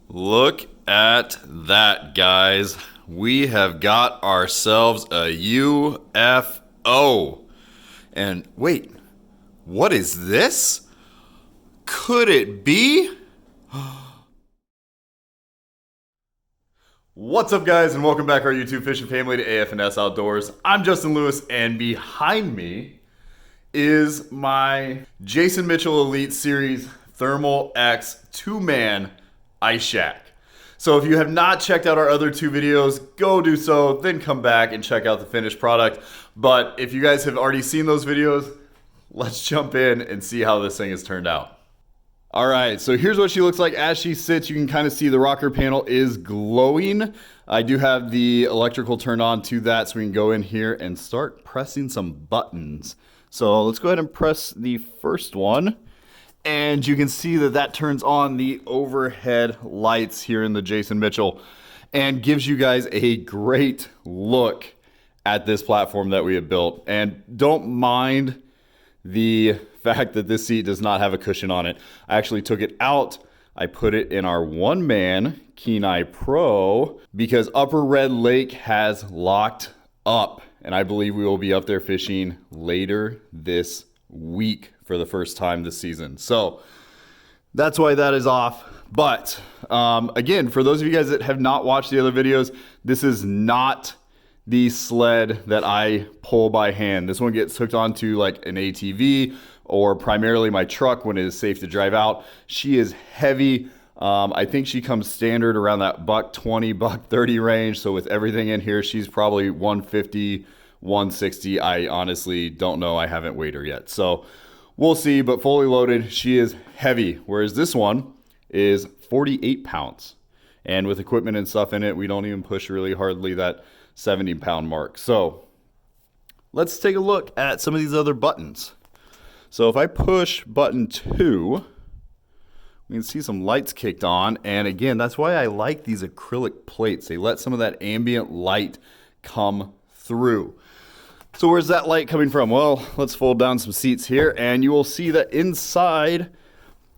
Look at that, guys. We have got ourselves a UFO. And wait, what is this? Could it be? What's up, guys, and welcome back our YouTube fishing family to AF&S Outdoors. I'm Justin Lewis, and behind me is my Jason Mitchell Elite Series Thermal X 2-man ice shack. So if you have not checked out our other two videos, go do so, then come back and check out the finished product. But if you guys have already seen those videos, let's jump in and see how this thing has turned out. All right, so here's what she looks like as she sits. You can kind of see the rocker panel is glowing. I do have the electrical turned on to that, so we can go in here and start pressing some buttons. So let's go ahead and press the first one. And you can see that that turns on the overhead lights here in the Jason Mitchell and gives you guys a great look at this platform that we have built. And don't mind the fact that this seat does not have a cushion on it. I actually took it out. I put it in our one-man Kenai Pro because Upper Red Lake has locked up, and I believe we will be up there fishing later this week for the first time this season. So that's why that is off. But again, for those of you guys that have not watched the other videos, this is not the sled that I pull by hand. This one gets hooked onto like an ATV or primarily my truck when it is safe to drive out. She is heavy. I think she comes standard around that $120, $130 range. So with everything in here, she's probably 150, 160. I honestly don't know. I haven't weighed her yet. So we'll see, but fully loaded, she is heavy. Whereas this one is 48 pounds. And with equipment and stuff in it, we don't even push really hardly that 70-pound mark. So let's take a look at some of these other buttons. So if I push button 2, we can see some lights kicked on. And again, that's why I like these acrylic plates. They let some of that ambient light come through. So where's that light coming from? Well, let's fold down some seats here and you will see that inside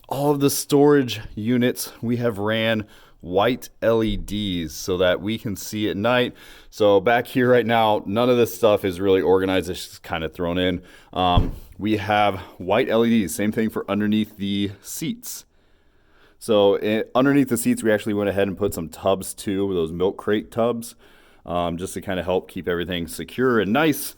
all of the storage units, we have ran white LEDs so that we can see at night. So back here right now, none of this stuff is really organized. It's just kind of thrown in. We have white LEDs, same thing for underneath the seats. So underneath the seats, we actually went ahead and put some tubs too, those milk crate tubs, just to kind of help keep everything secure and nice.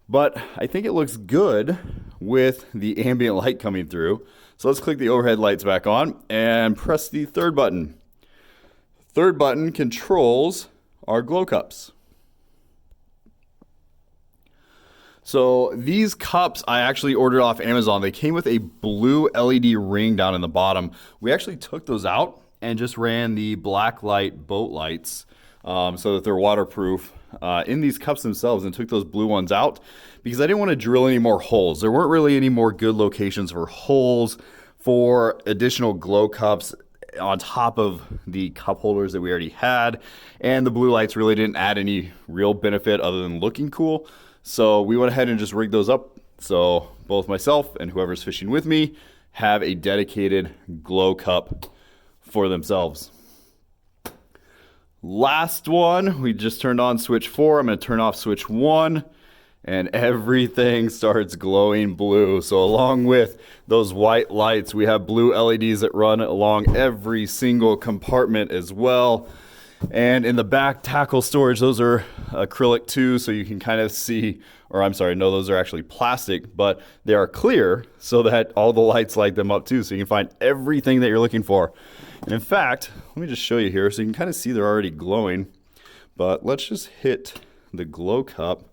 But I think it looks good with the ambient light coming through. So let's click the overhead lights back on and press the third button. Third button controls our glow cups. So these cups I actually ordered off Amazon. They came with a blue LED ring down in the bottom. We actually took those out and just ran the black light boat lights so that they're waterproof in these cups themselves, and took those blue ones out because I didn't want to drill any more holes. There weren't really any more good locations for holes for additional glow cups on top of the cup holders that we already had, and the blue lights really didn't add any real benefit other than looking cool. So we went ahead and just rigged those up so both myself and whoever's fishing with me have a dedicated glow cup for themselves. Last one, we just turned on switch 4. I'm going to turn off switch 1 and everything starts glowing blue. So along with those white lights, we have blue LEDs that run along every single compartment as well. And in the back tackle storage, those are acrylic too, so you can kind of see, or I'm sorry, no, those are actually plastic, but they are clear so that all the lights light them up too, so you can find everything that you're looking for. And in fact, let me just show you here so you can kind of see they're already glowing. But let's just hit the glow cup,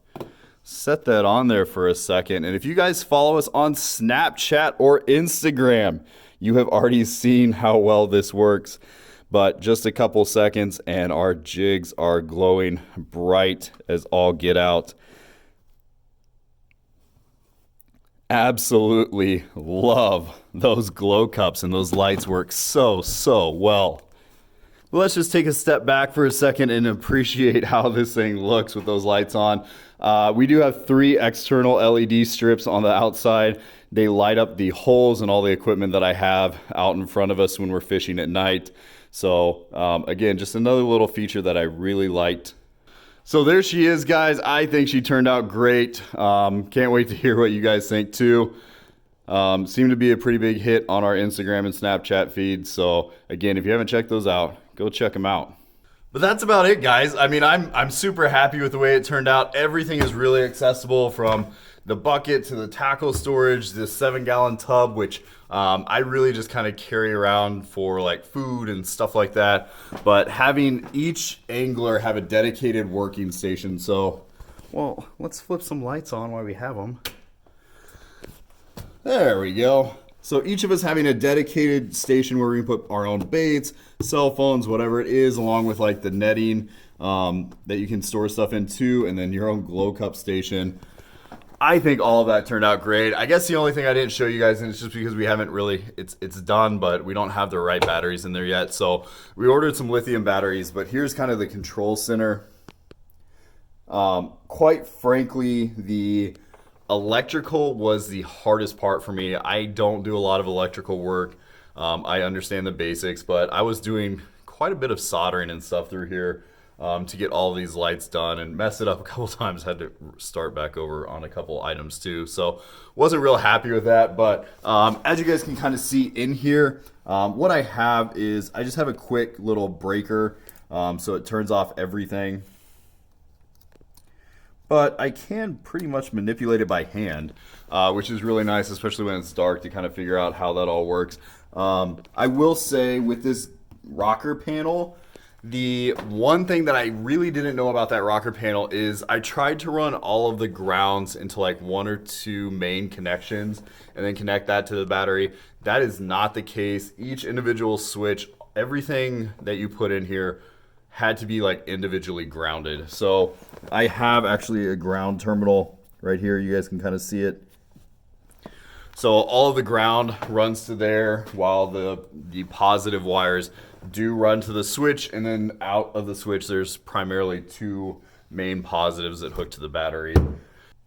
set that on there for a second. And if you guys follow us on Snapchat or Instagram, you have already seen how well this works. But just a couple seconds and our jigs are glowing bright as all get out. Absolutely love those glow cups, and those lights work so well. let's just take a step back for a second and appreciate how this thing looks with those lights on. We do have 3 external LED strips on the outside. They light up the holes and all the equipment that I have out in front of us when we're fishing at night. So again, just another little feature that I really liked. So there she is, guys. I think she turned out great. Can't wait to hear what you guys think too. Seemed to be a pretty big hit on our Instagram and Snapchat feeds. So again, if you haven't checked those out, go check them out. But that's about it, guys. I mean, I'm super happy with the way it turned out. Everything is really accessible, from the bucket to the tackle storage, this 7-gallon tub, which I really just kind of carry around for like food and stuff like that. But having each angler have a dedicated working station. So, well, let's flip some lights on while we have them. There we go. So each of us having a dedicated station where we can put our own baits, cell phones, whatever it is, along with like the netting that you can store stuff into, and then your own glow cup station. I think all of that turned out great. I guess the only thing I didn't show you guys, and it's just because we haven't really, it's done, but we don't have the right batteries in there yet. So we ordered some lithium batteries, but here's kind of the control center. Quite frankly, the electrical was the hardest part for me. I don't do a lot of electrical work. I understand the basics, but I was doing quite a bit of soldering and stuff through here to get all these lights done, and messed it up a couple times. Had to start back over on a couple items too. So wasn't real happy with that. But as you guys can kind of see in here, what I have is I just have a quick little breaker, so it turns off everything. But I can pretty much manipulate it by hand, which is really nice, especially when it's dark, to kind of figure out how that all works. I will say with this rocker panel, the one thing that I really didn't know about that rocker panel is I tried to run all of the grounds into like 1 or 2 main connections and then connect that to the battery. That is not the case. Each individual switch, everything that you put in here had to be like individually grounded. So I have actually a ground terminal right here. You guys can kind of see it. So all of the ground runs to there, while the positive wires do run to the switch, and then out of the switch there's primarily 2 main positives that hook to the battery.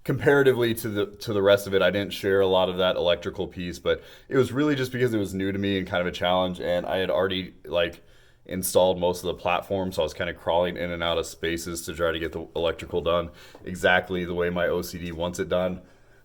Comparatively to the rest of it, I didn't share a lot of that electrical piece, but it was really just because it was new to me and kind of a challenge, and I had already like installed most of the platform, so I was kind of crawling in and out of spaces to try to get the electrical done exactly the way my OCD wants it done.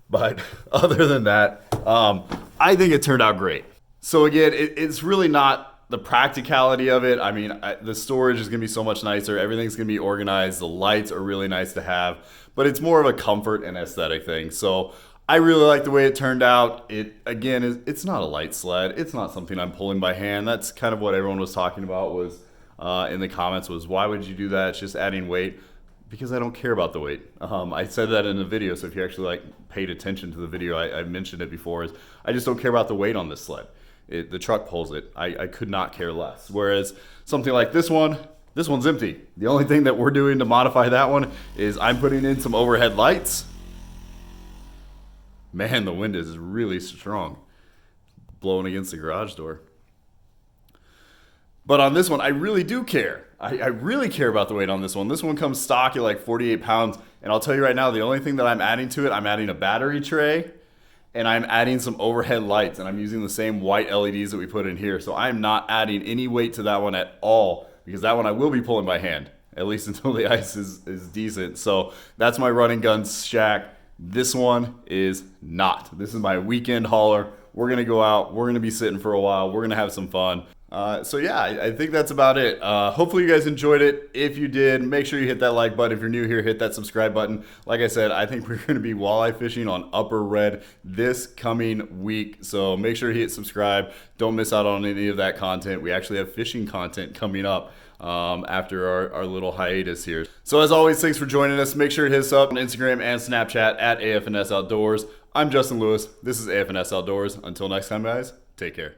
But other than that, I think it turned out great. So again, it's really not the practicality of it. I mean, the storage is going to be so much nicer. Everything's going to be organized. The lights are really nice to have, but it's more of a comfort and aesthetic thing. So I really like the way it turned out. It, again, it's not a light sled. It's not something I'm pulling by hand. That's kind of what everyone was talking about was in the comments was, why would you do that? It's just adding weight. Because I don't care about the weight. I said that in the video, so if you actually like paid attention to the video, I mentioned it before, is I just don't care about the weight on this sled. The truck pulls it. I could not care less. Whereas something like this one's empty. The only thing that we're doing to modify that one is I'm putting in some overhead lights. Man, the wind is really strong, blowing against the garage door. But on this one, I really do care. I really care about the weight on this one. This one comes stock at like 48 pounds. And I'll tell you right now, the only thing that I'm adding to it, I'm adding a battery tray and I'm adding some overhead lights. And I'm using the same white LEDs that we put in here. So I'm not adding any weight to that one at all, because that one I will be pulling by hand, at least until the ice is decent. So that's my run and gun shack. This one is not. This is my weekend hauler. We're going to go out. We're going to be sitting for a while. We're going to have some fun. So yeah, I think that's about it. Hopefully you guys enjoyed it. If you did, make sure you hit that like button. If you're new here, hit that subscribe button. Like I said, I think we're going to be walleye fishing on Upper Red this coming week. So make sure you hit subscribe. Don't miss out on any of that content. We actually have fishing content coming up after our little hiatus here. So as always, thanks for joining us. Make sure to hit us up on Instagram and Snapchat at AFNS Outdoors. I'm Justin Lewis. This is AFNS Outdoors. Until next time, guys, take care.